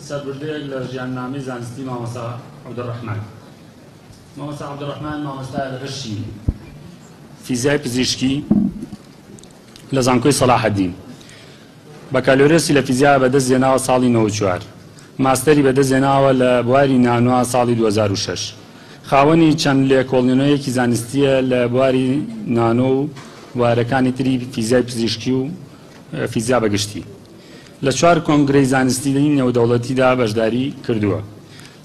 سەربردەیەک لە ژیاننامەی زانستی مامۆستا عەبدوڕەحمان. مامۆستا عەبدوڕەحمان مامۆستا لە غشی فیزیای پزیشکی لە زانکۆی سەلاحەدین. بەکالۆرێسی لە فیزیا بەدەستهێناوە ساڵی 94. ماستەری بەدەستهێناوە لە بواری نانۆ ساڵی 2006. خاوەنی چەند لێکۆڵینەوەیەکی زانستیە لە بواری نانۆ و بوارەکانی تری فیزیای پزیشکی و فیزیا بەگشتی. لە 4 کۆنگرەی زانستی نێودەوڵەتیدا بەشداری کردووە.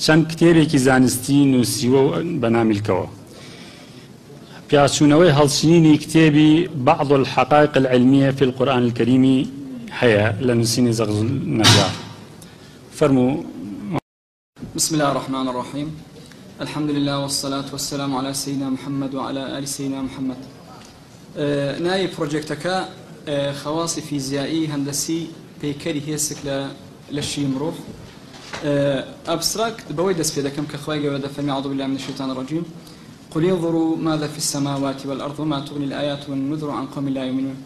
چەند کتێبێکی زانستی نووسیوە بە نامیلکەوە. پیاچوونەوەی هەڵچینینی کتێبی بعض الحقائق العلمية في القرآن الكريم هەیە لە نووسینی زەغز نەجار. فەرموو. بسم الله الرحمن الرحيم. الحمد لله والصلاة والسلام على سيدنا محمد وعلى آل سيدنا محمد. ناي بروجكتك خواص فيزيائي هندسي بيكري هيسك للشي مروف أبستراكت بويد أسفيدا كم كخواي قولة فمي أعوذ بالله من الشيطان الرجيم. قل انظروا ماذا في السماوات والأرض وما تغني الآيات والنذر عن قوم لا يؤمنون.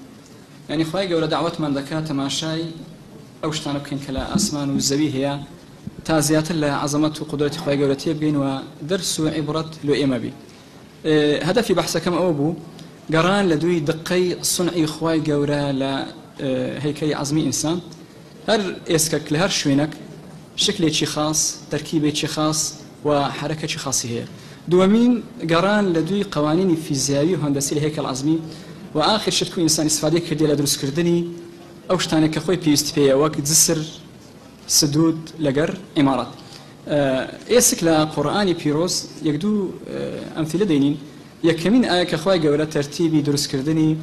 يعني خواي قولة دعوة من ذكاة ما شاي أوشتان بكين كلا أسمان والزبيه هي تازيات الله عظمته وقدرته خواي قولة يبقين ودرس وعبرة لو إما بي. هدفي بحث كم أوبو قران لدوي دقي صنعي خواي قولة لهيكي عظمي إنسان هر إسكك لهر شوينك شكل شي خاص تركيبه شي خاص وحركة شي خاصة هي دوامين قران لدوي قوانين فيزيائية وهندسية لهيكل العظمي وآخر شيء تكون إنسان استفادة كردي لدروس كردني أو شتانك كخوي بيستفيا وقت زسر سدود لقر إمارات إيسك لقرآن بيروس يقدو أمثلة دينين يكمين آية كخوي قولة ترتيبي دروس كردني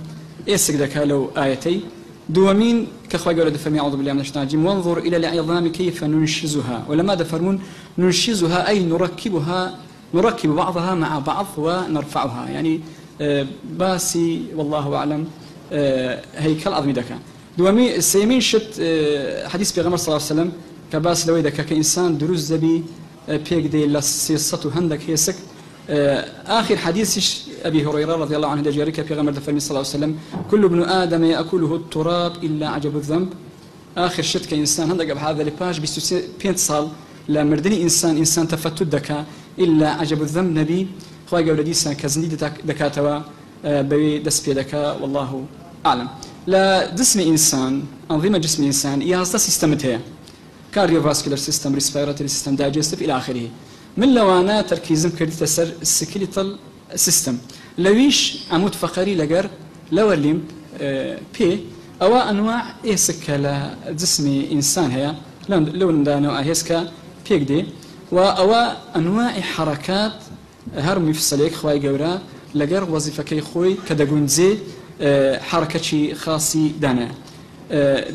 إيسك دكا لو آيتي دوامين كخوي قولة دفرمي أعوذ بالله من الشيطان الرجيم وانظر إلى العظام كيف ننشزها ولما دفرمون ننشزها أي نركب بعضها مع بعض ونرفعها يعني باسي والله أعلم هيكل عظمي دكا دوامي سيمين شت حديث بيغمر صلى الله عليه وسلم كباس لوي دكا كإنسان دروس زبي بيك دي لسيصته هندك هيسك آخر حديث أبي هريرة رضي الله عنه دجارك في غمر دفرمي صلى الله عليه وسلم كل ابن آدم يأكله التراب إلا عجب الذنب آخر شت كإنسان هندك بهذا لباج بينت صال لا مردني إنسان تفتت دكا إلا عجب الذنب نبي خواهي قول ديسان كزندي دكاتوا بي دس بيدكا والله أعلم لا جسم إنسان أنظمة جسم الإنسان يهزت سيستمتها كارديوفاسكولار سيستم ريسبيراتوري سيستم دايجستيف إلى آخره من لوانا تركيزم كردي تسر السكيليتال سيستم لويش عمود فقري لقر لوليم بي أو أنواع إيسك لجسم إنسان هي لون دا نوع هيسكا بيك دي وأو أنواع حركات هرمي في السليك خواي قورا لقر وظيفة كي خوي كدقون زي حركة خاصي دانا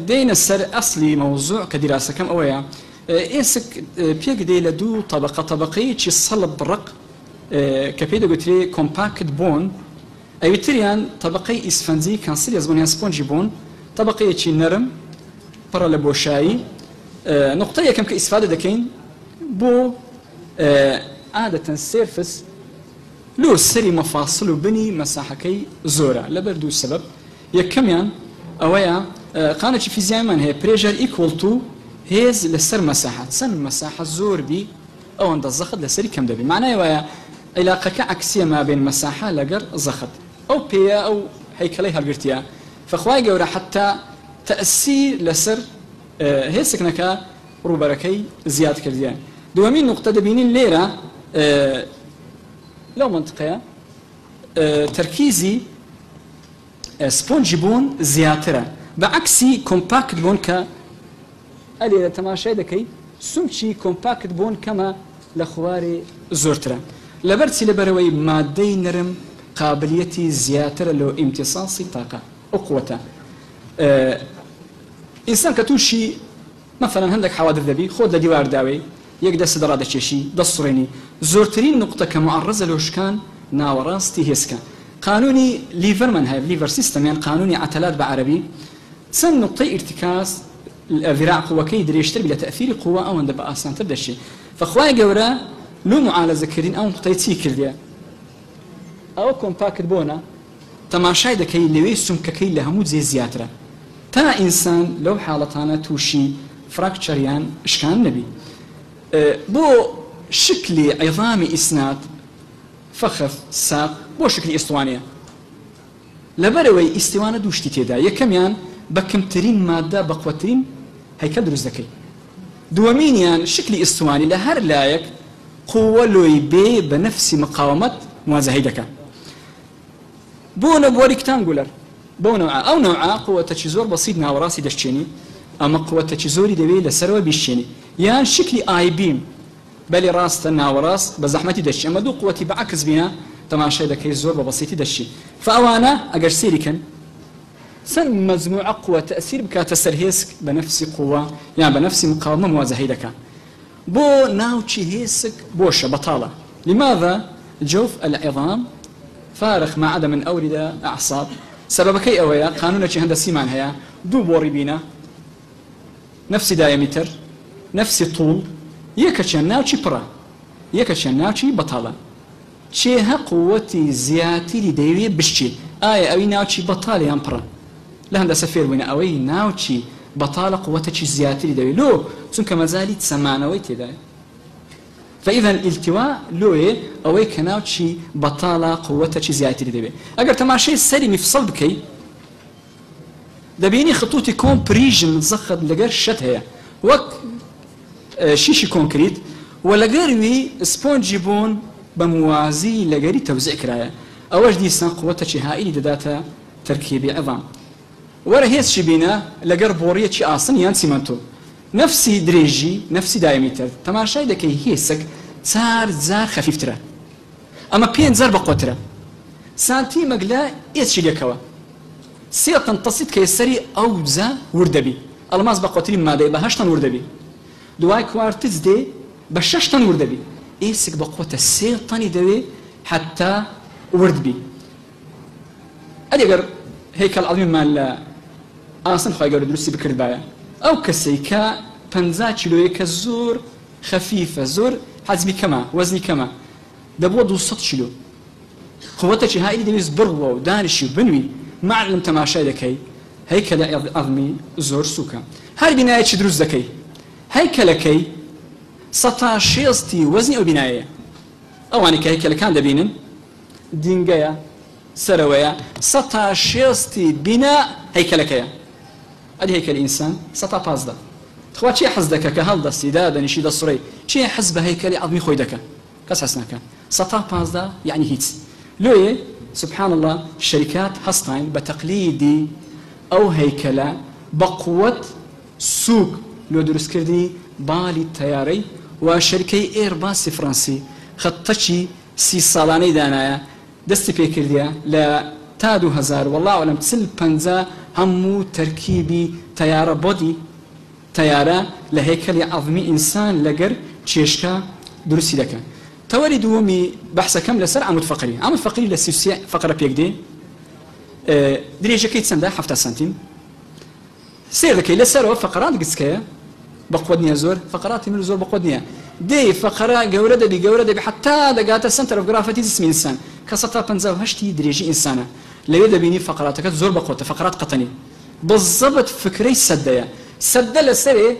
دين السر أصلي موضوع كدراسة كم أويا إيسك بيك دي لدو طبقي تشي صلب برق كبيدو قلت لي كومباكت بون أي بتريان طبقي إسفنزي كان سير يزبونها سبونجي بون طبقي تشي نرم برا لبوشاي نقطة كم كإستفادة دكين بو عادة سيرفس لو سري مفاصل وبني مساحة كي زورة لبردو السبب يكميان أويا قانة فيزياء من هي بريجر إيكوال تو هيز لسر مساحة سن مساحة زور بي أو عند الزخد لسري كم دبي معناه ويا علاقة عكسية ما بين مساحة لقر زخد أو بيا أو هيكليها القرتيا فخواي قورا حتى تأثير لسر هيسكنكا روبركي زياد كرديان دوامين نقطة دبينين الليرة لو منطقية تركيزي سبونجي بون زياترة بعكسي كومباكت بون ك ألي تماشي دكي سمشي كومباكت بون كما لخواري زورترا لبرتي لبروي مادي نرم قابليتي زياترة لو امتصاصي طاقة أقوة إنسان كتوشي مثلا عندك حوادث ذبي خود لديوار داوي يقدر سدرادة شيء دصريني زورترين نقطة كمعرضة لوشكان ناوراستي هيسكا قانوني ليفرمان هاي ليفر سيستم يعني قانوني عتلات بعربي سن نقطة ارتكاز الذراع قوة كي يدري يشتري بلا تأثير قوة أو عند بأسان تبدأ الشيء فخواي قورا لو معالجة كرين أو نقطة تيكل ديا أو كومباكت بونا تماشاي دكي لوي سمك كي لهمود زي زياترة تا إنسان لو حالتانا توشي فراكتشريان إشكال نبي بو شكل عظام إسناد فخذ ساق بو شكل إسطوانية لبروي استوانة دوشتي تيدا يكميان بكمترين مادة بقوترين هيكل دروز ذكي دوامينيان شكل إسطواني لهر لايك قوة لوي بي بنفس مقاومة موازهيدك بونا بوريكتانجولر بو نوعا أو نوعا قوة تشيزور بسيط ناوراسي دشتيني أما قوة تشيزوري دبي لسروا بيشتيني يعني شكل آي بيم بل راس ناوراس بزحمتي دشي أما دو قوتي بعكس بينا تماشي دكي زور ببسيطي دشي فأوانا أجر سيريكن سن مجموعة قوة تأثير بكاتسر هيسك بنفس قوة يعني بنفس مقاومة موازهيدك بو ناوتشي هيسك بوشة بطالة لماذا جوف العظام فارغ ما عدا من أوردة أعصاب سبب كي أويا قانون هندسي معناها دو بوري بينا نفس دايمتر نفس طول يكشن ناوتشي برا يكشن ناوتشي بطالة شيها قوتي زياتي لديوية بشتي أوي ناوتشي بطالة يان برا لهندسة فير وين أوي ناوتشي بطالة قوتي زياتي لديوية لو سنك مازالي تسمعنا ويتي داي فإذا الالتواء لوي أوي كناوتشي بطالة قوتي زياتي لديوية أقر تماشي السري مفصل بكي دبيني خطوطي كومبريجن متزخد لقر شت هي وك شيشي كونكريت ولقروي سبونجي بون بموازي لقري توزيع كرايا أوج دي سان قوتي هائلي داتا تركيبي عظام ورا هيس شبينا لقر بورية شي آصن يان سيمانتو نفسي دريجي نفسي دايمتر تماشاي دكي هيسك صار زار خفيف ترى أما بين زار بقوترة سانتي مقلا إيش ليكوا سيطن تصيد كيسري أو زا وردبي الماس بقوتري ماذا بهشتن وردبي دواي كوارتز دي بششتن وردبي إيسك بقوة السيطن يدوي حتى وردبي أديقر هيكل عظيم مال آسن خواهي قولوا دروسي بكرد بايا أو كسيكا 15 كيلو زور خفيفة زور حزمي كما وزني كما دبوا 200 كيلو قوتك هاي اللي دميز بروا ودانشي وبنوي معلم تماشاي دكي هيكل عظمي زور سوكا هاي بناية دروس دكي هيكلكي 16 وزني أو بناية أو أنا كهيكل كان دبينن دينجايا سرويا 16 بناء هيكلكيا أدي هيكل الإنسان 16 تخوات شيء حزدك كهال دستيدادا نشيد الصري شيء حزب هيكل عظمي خويدك كاس حسناك 16 يعني هيت لوي سبحان الله الشركات هستاين بتقليدي أو هيكلة بقوة سوق لو درس كردني بالي التياري وشركة إيرباس فرنسي خطتشي 6 سالاني دانايا دستي بيكرديا لا تادو هزار والله أعلم تسل بنزا همو تركيبي تيارة بودي تيارة لهيكل عظمي إنسان لقر تشيشكا درسي لك توري دومي بحث كم لسر عمود فقري عمود فقري لسيوسي فقرة بيكدي دريجة كيت سندا 7 سنتيم سير لكي لسر فقرات قسكيا بقودنيا زور فقرات من زور بقودنيا دي فقرة جوردة بجوردة حتى دقات السنتر اوف جرافيتي اسم انسان كسطا بنزا وهشتي دريجي انسانه لا يدا بيني فقراتك زور بقوته فقرات قطني بالضبط فكري سديا سد لسري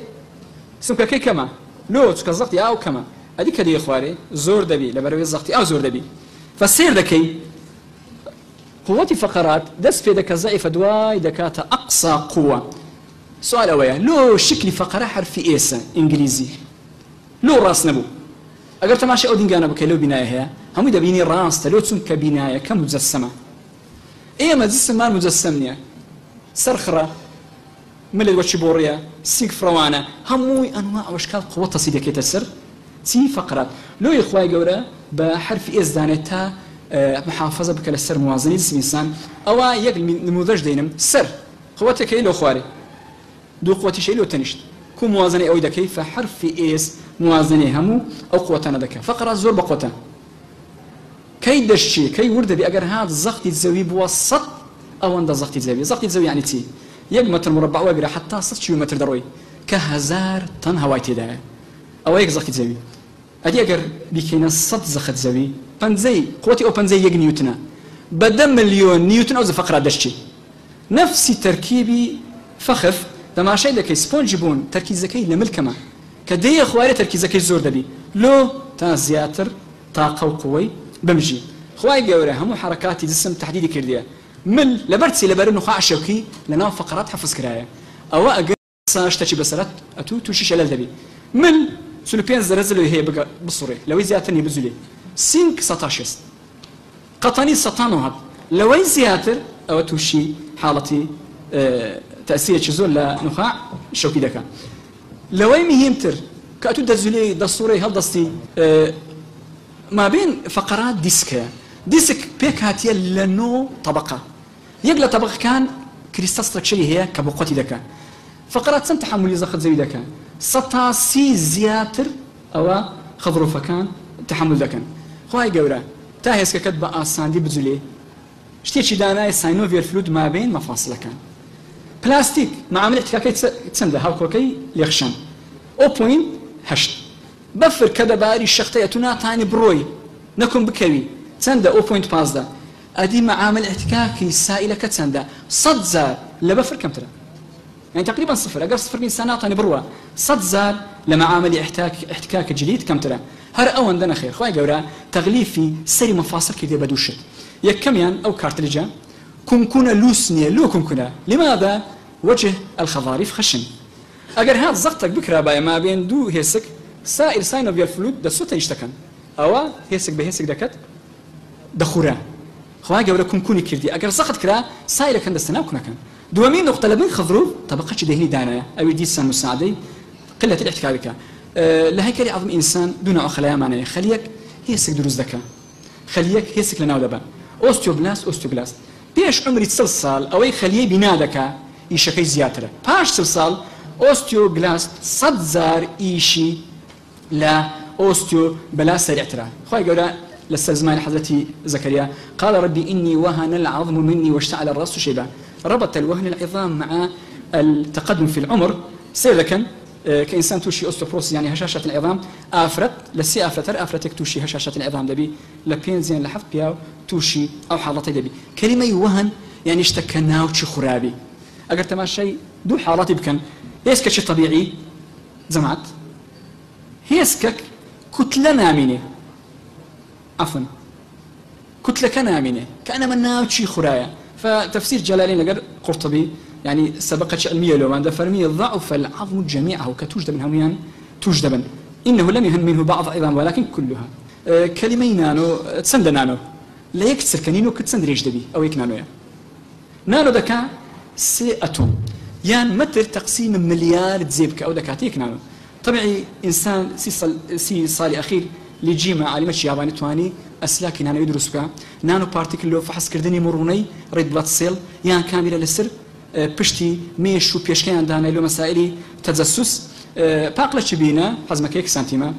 سمك كي كما لو تكزقتي او كما هذيك دي اخواري زور دبي لبروي زقتي او زور دبي فسير دكي قوتي فقرات دس في دك الضعيفه دواي دكاتا اقصى قوه سؤال اويا لو شكل فقره حرف ايس انجليزي لو راس نبو اگر ماشي اودينغانا بكلو بنايه هم يدبيني راس تلو تسم كبنايه كمجسمه ايه مجسم مجسمني سرخره ملل وشبوريا سيك فروانا هموي انواع واشكال قوه تصيدك يتسر سي فقرات لو يا اخويا جوره بحرف اس دانتا محافظه بك السر موازني اسم انسان او يق نموذج دينم سر قوتك له خواري دو قوتي شيء لو تنشت كو موازنه او دكي فحرف اس موازنه همو او قوتنا دك فقره زور بقوتها كي دشي كي ورد بي اگر هذا الزغط الزاوي بوسط او عند زغط الزاوي زغط الزاوي يعني تي يقمة المربع واقرا حتى 6 كيلومتر دروي كهزار طن هوايتي ده او هيك زغط الزاوي ادي اگر بكينا صد زغط الزاوي بنزي قوتي او بنزي يق نيوتن بدل مليون نيوتن او فقره دشي نفس تركيبي فخف تماشای دەکەی سپۆنجی بوون تەرکیزەکەی لە ملکەمە کە دەیە خوارێ تەرکیزەکەی زۆر دەبی لۆ تا زیاتر تاقە و قوەی بمژی خوای گەورە هەموو حرکاتی جسم تحدیدی کردیە من لەبەرچی لەبەر نخاع شەوکی لەناو فقرات حفظ کرایە ئەوە ئەگەر شتێکی بەسەرەت ئەتوو تووشی شەلەل دەبی من 25 دەرەجە لەوێ هەیە بسوڕێ لەوەی زیاتر نی بزولێ سینک 160 قەتەنی 100 لەوەی زیاتر ئەوە تووشی حاڵەتی تأثیرێکی زۆر لە نخاع شەوکی دەکات لەوەی مهمتر کە ئەتوو دەزولێ دەستوڕەی هەڵدەستی ما بين فقرات ديسك بيك هاتيا لنو طبقة يقل طبقة كان كريستال ستراكشري هي كبقوتي دكا فقرات سن تحمل يزخد زي دكا سطاسي زياتر أو خضروف كان تحمل دكا خواهي قورا تاهيس كتب آساندي بزولي شتيشي دانا ساينوفير فلود ما بين مفاصل كان بلاستيك معامل احتكاكي تسند هاوكوكي ليخشن 0.8 بفر كذا باري الشخطية تناتاني بروي نكون بكوي تسندا 0.5 أدي معامل احتكاكي سائلة كتسندا صد زار لبفر كم ترى يعني تقريبا صفر أقل صفر من سناتاني بروا صد زار لمعامل احتكاك جديد كم ترى هر أول دنا خير خواهي قورا تغليفي سري مفاصل كده بدوشت يكميان أو كارتلجا كنا لوسنيا لو كنا لماذا وجه الخضاريف خشن أجر هذا زغطك بكرة باي ما بين دو هيسك سائل ساينوفيال فلود دسوتا يشتكن أو هيسك بهيسك دكت دخورا خواهي قورا كوني كردي أجر زغط كرا سائل كان دستناو كنا كان دوامين نقطة لبين خضروف طبقتش دهني دانا أو ديسان مساعدي قلة الاحتكاك لهيك عظم إنسان دون خلايا معناه خليك هيسك دروز دكا خليك هيسك لناو دبا أوستيوبلاست بيش عمري تسلسال أو خليه بنادك يشكي زياتره باش تسلسال أوستيوبلاست صدزار إيشي لا أوستيو بلا سريعترا خواهي قولا للسلزمان حضرتي زكريا قال ربي إني وهن العظم مني واشتعل الرأس شيبا ربط الوهن العظام مع التقدم في العمر سير لكن كإنسان توشي أوستوبروس يعني هشاشة العظام آفرت لسي آفرتك توشي هشاشة العظام دبي لبين زين لحفظ بياو توشي أو حالتي دبي كلمة يوهن يعني اشتكناه وشي خرابي أقر تماشي دو حالاتي بكن هيسكك شي طبيعي زمعت هيسكك كتلة نامينة عفوا كتلة نامينة كأنما ناوتشي خرايا فتفسير جلالين لقر قرطبي يعني سبقت علمية لو عند فرمية ضعف العظم جميعه كتوجد من هميان توجدبا إنه لم يهن منه بعض عظام ولكن كلها كلمين نانو تسند نانو لا يكسر كنينو كتسند ريش دبي أو يك نانو نانو دكا سي أتوم يعني متر تقسيم مليار تزيبك أو دكاتيك نانو طبيعي إنسان سي صالي أخير لجيمة عالمة ياباني تواني أسلاكي نانو يدرسوكا نانو بارتيكل لو فحص كردني مروني ريد بلاد سيل يعني كاملة للسر پشتی میش و پیشکیان دانه لو مسائلی تجسس باقلا چبینا حجمك 1 سنتيمة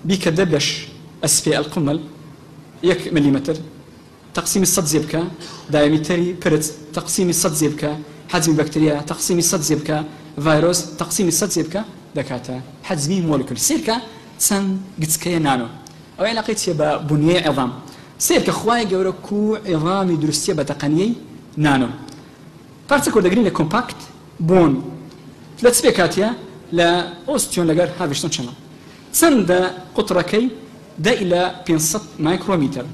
بيكدبش أسفل القمل 1 مليمتر تقسيم الصد زبكة دايمتري برت تقسيم الصد زبكة حجم البكتيريا تقسيم الصد زبكة فيروس تقسيم الصد زبكة دكاتا حجمي مولكول سيركا تسن جتسكيا نانو أو علاقة يبقى بنية عظام سيركا خواي جورا كو عظامي درستيا بتقنية نانو بارتكل دقرين كومباكت بون ثلاث بيكاتيا لا أوستيون لقر هافشتون شنا سند قطركي دا إلى 500 مايكرومتر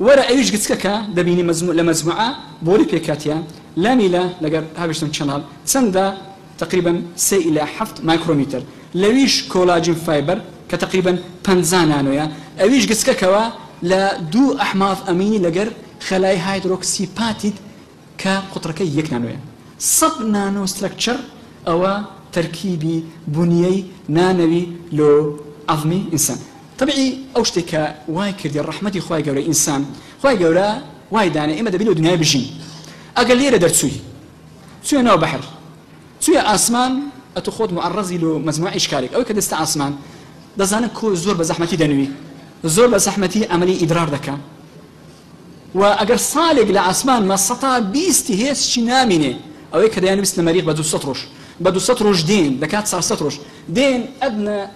ورا أيش جتسكا دبيني لمجموعة بولي بيكاتيا لا ميلا لقر هافشتون شنا سند تقريبا سي إلى 7 مايكرومتر لويش كولاجين فايبر كتقريبا 5 نانويا أيش جتسكا كوا لا دو أحماض أميني لقر خلايا هيدروكسي باتيد كقطركي 1 نانويا صب نانو ستراكشر أو تركيبي بنيي نانوي لو عظمي إنسان طبيعي أوشتك واي كردي الرحمة خواي جورا إنسان خواي جورا واي دانا إما دبيلو دنيا بجين أقل ليرة درتسوي سوي نو بحر سوي آسمان أتخوض معرضي له مجموعة إشكالك أو كدست آسمان دزانا كو زور بزحمتي دنوي زور بزحمتي عملي إدرار دكا وأجر صالق لعسمان ما استطاع بيستي هيس شنامينه أو كذا يعني مثل المريخ بدو سطرش دين دكات صار سطرش دين أدنى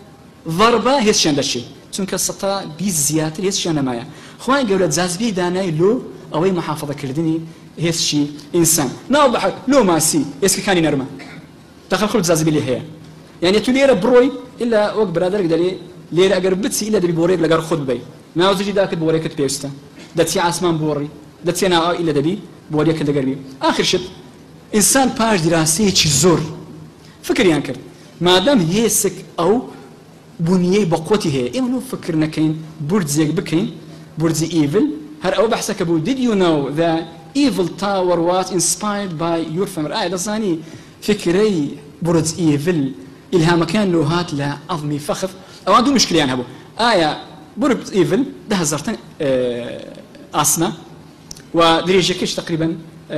ضربة هيس شان دشي تونك استطاع بيز زيادة هيس شان مايا خوان جولة جاذبية داناي لو أو محافظة كردني هيس شي إنسان ناو بحر لو ماسي هيس كاني نرمى دخل خلط جاذبية اللي هي يعني توليرة بروي إلا وقت برادرك دلي ليرة أجر بتسي إلا دبي بوريك لجر خد بي ما وزجي ذاك بوريك تبيسته دتي عسمان بوري دتي أنا إلا دبي بوريك اللي جربي آخر شيء إنسان باش دراسي تشزور فكر ينكر ما دام هيسك أو بنية بقوتي هي إملو فكرنا كين بردزيك بكين بردزي إيفل هر أو بحثك أبو did you know the evil tower was inspired by your family لصاني فكري بردز إيفل إلها مكان لوهات لا أظمي فخف أو عنده مشكلة يعني هبو بردز إيفل ده هزرتن أصنا ودريجكش تقريبا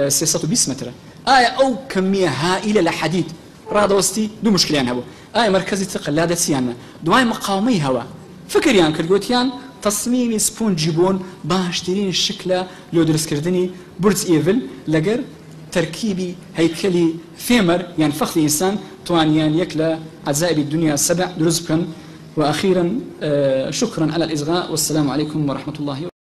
620 متر أو كمية هائلة لحديد رادوستي دو مشكلة يعني هبو مركزي تقلادة سيانا دواي مقاومي هوا فكر يعني كالقوتيان تصميمي سبونجيبون باشترين الشكل لو درس كردني بردز إيفل لقر تركيبي هيكلي فيمر يعني فخذ إنسان توانيان يكلا عزائب الدنيا 7 درزبكن وأخيرا شكرا على الإصغاء والسلام عليكم ورحمة الله